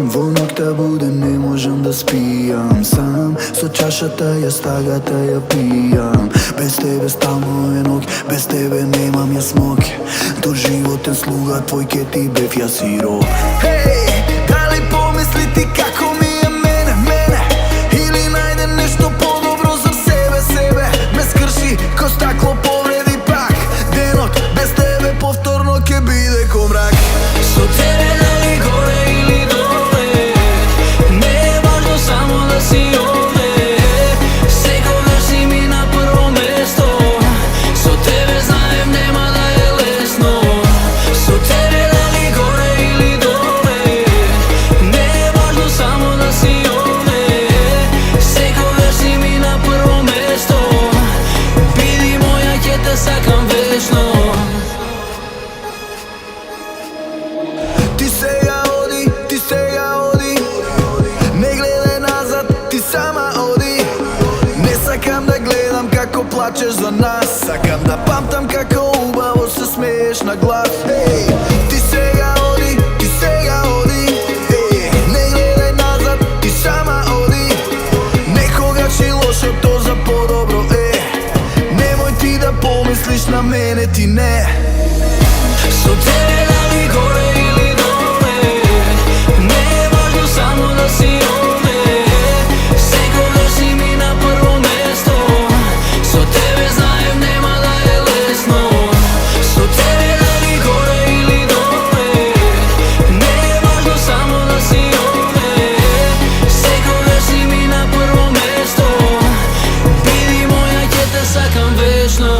Во ноќта будем, не можам да спијам сам. Со чашата ја стагата ја пијам. Без тебе стално е ноќ, без тебе немам ја смог. До животен слуга твој ке ти бев ја сиров. Хеј, дали помисли ти како ми е мене? Или најде нешто подобро за себе? Ме скрши ко стакло повреди пак. Денот без тебе повторно ке биде ко мрак. Со тебе дали горе или доле, не е важно само да си овде. Секогаш си ми на прво место. Со тебе знаем нема да е лесно. Со тебе дали горе или доле, не е важно само да си овде. Секогаш си ми на прво место. Биди моја, ќе те сакам вечно. Ти сега оди, не гледај назад, ти сама оди. Не сакам да гледам како плачеш за нас, сакам да памтам како убаво се смееш на глас. Ти сега оди, не гледај назад, ти сама оди. Некогаш и лошото за подобро е. Немој ти да помислиш на мене, ти не. Со тебе дали горе или доле, не е важно само да си овде. Секогаш си ми на прво место. Со тебе знаем нема да е лесно. Со тебе дали горе или доле, не е важно само да си овде. Секогаш си ми на прво место. Биди моја, ќе те сакам вечно.